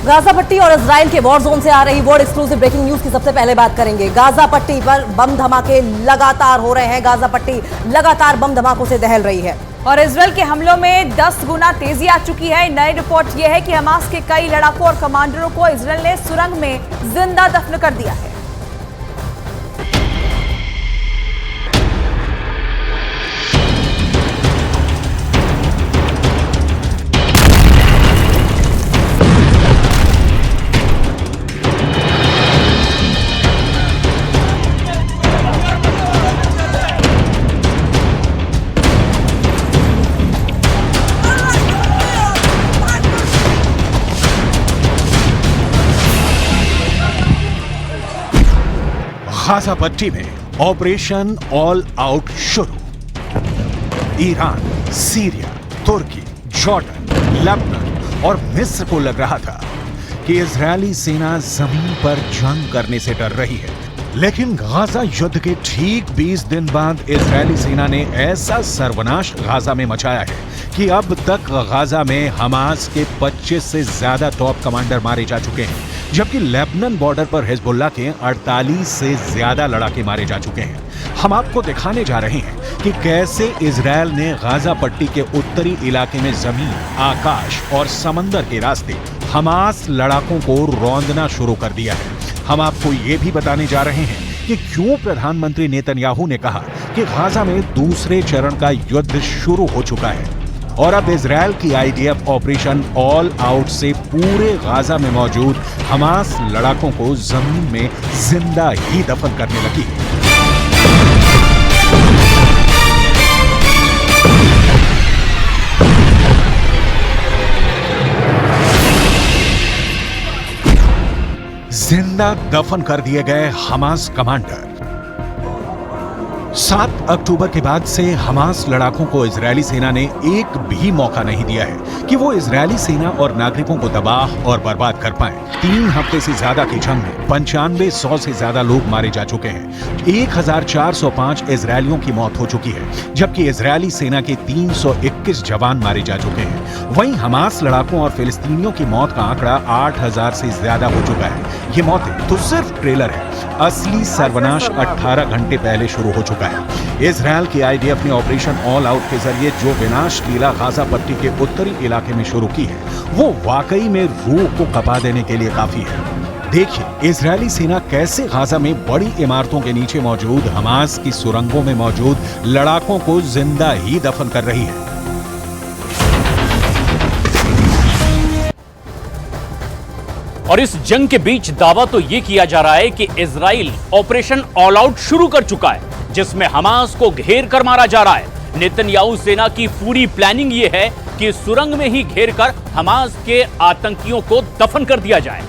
Gaza पट्टी और Israel के वॉर जोन से आ रही वर्ल्ड एक्सक्लूसिव ब्रेकिंग न्यूज की सबसे पहले बात करेंगे। गाजा पट्टी पर बम धमाके लगातार हो रहे हैं। गाजा पट्टी लगातार बम धमाकों से दहल रही है और इजराइल के हमलों में 10 गुना तेजी आ चुकी है। नई रिपोर्ट यह है कि हमास के कई लड़ाकों और कमांडरों को इजराइल ने सुरंग में जिंदा दफन कर दिया है। गाजा पट्टी में ऑपरेशन ऑल आउट शुरू। ईरान, सीरिया, तुर्की, जॉर्डन, लेबनान और मिस्र को लग रहा था कि इजरायली सेना जमीन पर जंग करने से डर रही है, लेकिन गाजा युद्ध के ठीक 20 दिन बाद इजरायली सेना ने ऐसा सर्वनाश गाजा में मचाया है कि अब तक गाजा में हमास के 25 से ज्यादा टॉप कमांडर मारे जा चुके हैं, जबकि लेबनान बॉर्डर पर हिजबुल्लाह के 48 से ज्यादा लड़ाके मारे जा चुके हैं। हम आपको दिखाने जा रहे हैं कि कैसे इजरायल ने गाजा पट्टी के उत्तरी इलाके में जमीन, आकाश और समंदर के रास्ते हमास लड़ाकों को रौंदना शुरू कर दिया है। हम आपको ये भी बताने जा रहे हैं कि क्यों प्रधानमंत्री नेतन्याहू ने कहा कि गाजा में दूसरे चरण का युद्ध शुरू हो चुका है और अब इजरायल की आईडीएफ ऑपरेशन ऑल आउट से पूरे गाजा में मौजूद हमास लड़ाकों को जमीन में जिंदा ही दफन करने लगी है। जिंदा दफन कर दिए गए हमास कमांडर। 7 अक्टूबर के बाद से हमास लड़ाकों को इजरायली सेना ने एक भी मौका नहीं दिया है कि वो इजरायली सेना और नागरिकों को तबाह और बर्बाद कर पाए। 3 हफ्ते से ज्यादा की जंग में 9500 से ज्यादा लोग मारे जा चुके हैं। 1405 इजरायलियों की मौत हो चुकी है, जबकि इजरायली सेना के 321 जवान मारे जा चुके हैं। वहीं हमास लड़ाकों और फिलिस्तीनियों की मौत का आंकड़ा 8000 से ज्यादा हो चुका है। ये मौतें तो सिर्फ ट्रेलर है, असली सर्वनाश 18 घंटे पहले शुरू हो चुका है। इजरायल की आईडीएफ ने ऑपरेशन ऑल आउट के जरिए जो विनाश लीला गाजा पट्टी के उत्तरी इलाके में शुरू की है, वो वाकई में रूह को कपा देने के लिए काफी है। देखिए इजरायली सेना कैसे गाजा में बड़ी इमारतों के नीचे मौजूद हमास की सुरंगों में मौजूद लड़ाकों को जिंदा ही दफन कर रही है। और इस जंग के बीच दावा तो यह किया जा रहा है कि इजराइल ऑपरेशन ऑल आउट शुरू कर चुका है, जिसमें हमास को घेर कर मारा जा रहा है। नेतन्याहू सेना की पूरी प्लानिंग यह है कि सुरंग में ही घेर कर हमास के आतंकियों को दफन कर दिया जाए।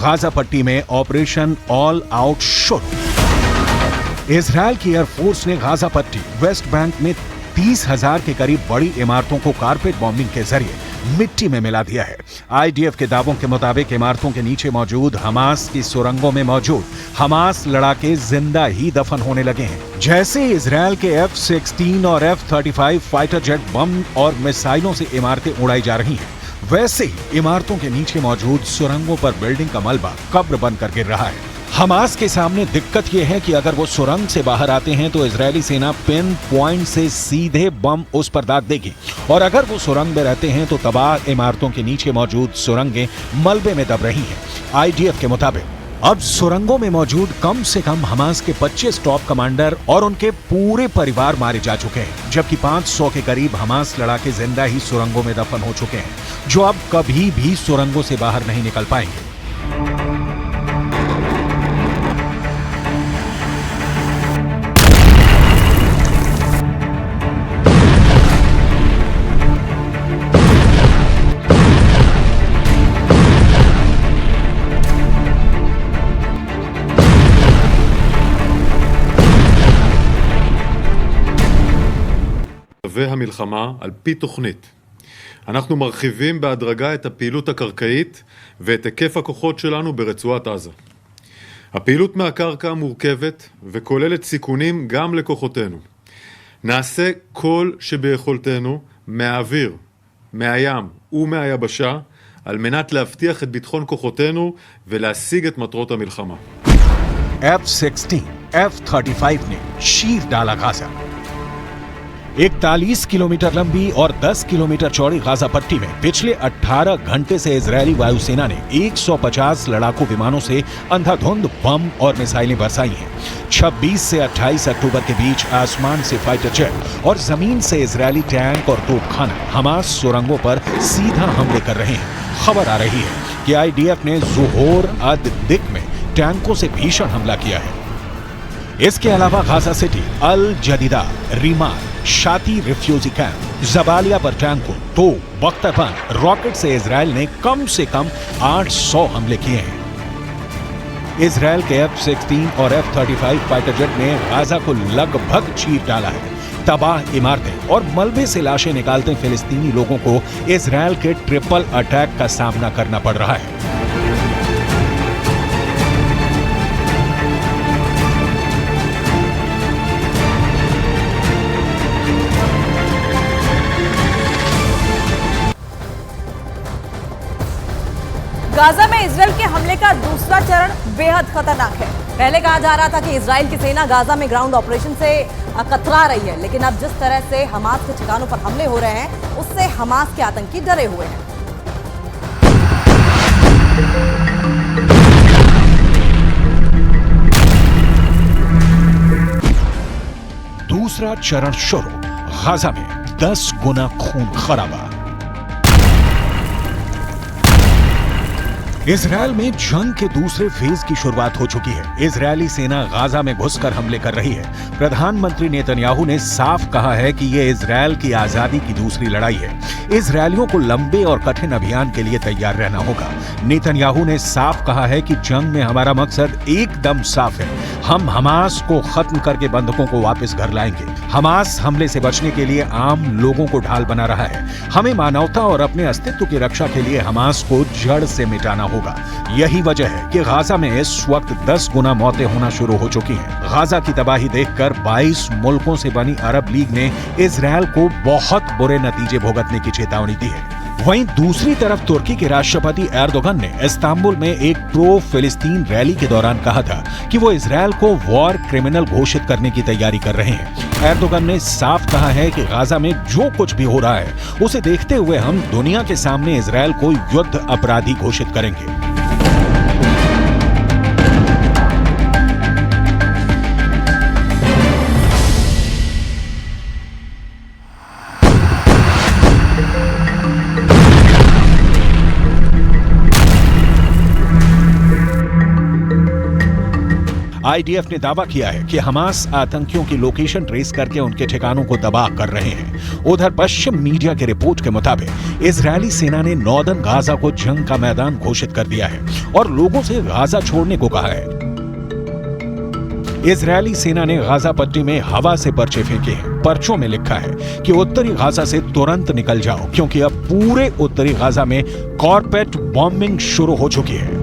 गाजा पट्टी में ऑपरेशन ऑल आउट शुरू। इजरायल की एयरफोर्स ने गाजा पट्टी, वेस्ट बैंक में 30,000 के करीब बड़ी इमारतों को कारपेट बॉम्बिंग के जरिए मिट्टी में मिला दिया है। आईडीएफ के दावों के मुताबिक इमारतों के नीचे मौजूद हमास की सुरंगों में मौजूद हमास लड़ाके जिंदा ही दफन होने लगे हैं। जैसे इजरायल के F-16 और F-35 फाइटर जेट बम और मिसाइलों से इमारतें उड़ाई जा रही हैं, वैसे ही इमारतों के नीचे मौजूद सुरंगों पर बिल्डिंग का मलबा कब्र बनकर गिर रहा है। हमास के सामने दिक्कत यह है कि अगर वो सुरंग से बाहर आते हैं तो इजरायली सेना पिन पॉइंट से सीधे बम उस पर दाग देगी, और अगर वो सुरंग में रहते हैं तो तबाह इमारतों के नीचे मौजूद सुरंगें मलबे में दब रही हैं। आईडीएफ के मुताबिक अब सुरंगों में मौजूद कम से कम हमास के 25 टॉप कमांडर और उनके पूरे परिवार मारे जा चुके हैं, जबकि 500 के करीब हमास लड़ाके जिंदा ही सुरंगों में दफन हो चुके हैं, जो अब कभी भी सुरंगों से बाहर नहीं निकल पाएंगे। והמלחמה על פי תוכנית. אנחנו מרחיבים בהדרגה את הפעילות הקרקעית ואת היקף הכוחות שלנו ברצועת עזה. הפעילות מהקרקע מורכבת וכוללת סיכונים גם לכוחותינו. נעשה כל שביכולתנו מהאוויר, מהים ומהיבשה על מנת להבטיח את ביטחון כוחותינו ולהשיג את מטרות המלחמה. F-16, F-35 ने चीर डाला गाजा। 41 किलोमीटर लंबी और 10 किलोमीटर चौड़ी गाजा पट्टी में पिछले 18 घंटे से इजरायली वायुसेना ने 150 लड़ाकू विमानों से अंधाधुंध बम और मिसाइलें बरसाई हैं। 26 से 28 अक्टूबर के बीच आसमान से फाइटर जेट और जमीन से इजरायली टैंक और तोपखाना हमास सुरंगों पर सीधा हमले कर रहे हैं। खबर आ रही है कि आईडीएफ ने ज़ोहोर अद दिक में टैंकों से भीषण हमला किया है। इसके अलावा गाजा सिटी, अल जदीदा, रीमाल, शाती रिफ्यूजी कैंप, जबालिया पर टैंकों, तो बख्तरबंद रॉकेट से इजराइल ने कम से कम 800 हमले किए हैं। इजराइल के F-16 और F-35 फाइटर जेट ने गाजा को लगभग चीर डाला है। तबाह इमारतें और मलबे से लाशें निकालते फिलिस्तीनी लोगों को इजराइल के ट्रिपल अटैक का सामना करना पड़ रहा है। गाजा में इजराइल के हमले का दूसरा चरण बेहद खतरनाक है। पहले कहा जा रहा था कि इजराइल की सेना गाजा में ग्राउंड ऑपरेशन से कतरा रही है, लेकिन अब जिस तरह से हमास के ठिकानों पर हमले हो रहे हैं उससे हमास के आतंकी डरे हुए हैं। दूसरा चरण शुरू, गाजा में 10 गुना खून खराबा। इजरायल में जंग के दूसरे फेज की शुरुआत हो चुकी है। इजरायली सेना गाजा में घुसकर हमले कर रही है। प्रधानमंत्री नेतन्याहू ने साफ कहा है कि यह इजरायल की आजादी की दूसरी लड़ाई है। इजरायलियों को लंबे और कठिन अभियान के लिए तैयार रहना होगा। नेतन्याहू ने साफ कहा है कि जंग में हमारा मकसद एकदम साफ है। हम हमास को खत्म करके बंधकों को वापस घर लाएंगे। हमास हमले से बचने के लिए आम लोगों को ढाल बना रहा है। हमें मानवता और अपने अस्तित्व की रक्षा के लिए हमास को जड़ से मिटाना होगा। यही वजह है कि गाजा में इस वक्त 10 गुना मौतें होना शुरू हो चुकी हैं। गाजा की तबाही देखकर 22 मुल्कों से बनी अरब लीग ने इजरायल को बहुत बुरे नतीजे भुगतने की चेतावनी दी है। वहीं दूसरी तरफ तुर्की के राष्ट्रपति एर्दोगन ने इस्तांबुल में एक प्रो फिलिस्तीन रैली के दौरान कहा था कि वो इजरायल को वॉर क्रिमिनल घोषित करने की तैयारी कर रहे हैं। एर्दोगन ने साफ कहा है कि गाजा में जो कुछ भी हो रहा है उसे देखते हुए हम दुनिया के सामने इजरायल को युद्ध अपराधी घोषित करेंगे। आईडीएफ ने दावा किया है कि हमास आतंकियों की लोकेशन ट्रेस करके उनके ठिकानों को तबाह कर रहे हैं। उधर पश्चिम मीडिया के रिपोर्ट के मुताबिक इजरायली सेना ने नॉर्दर्न गाजा को जंग का मैदान घोषित कर दिया है और लोगों से गाजा छोड़ने को कहा है। इजरायली सेना ने गाजा पट्टी में हवा से पर्चे फेंके हैं। पर्चों में लिखा है कि उत्तरी गाजा से तुरंत निकल जाओ, क्योंकि अब पूरे उत्तरी गाजा में कॉर्पेट बॉम्बिंग शुरू हो चुकी है।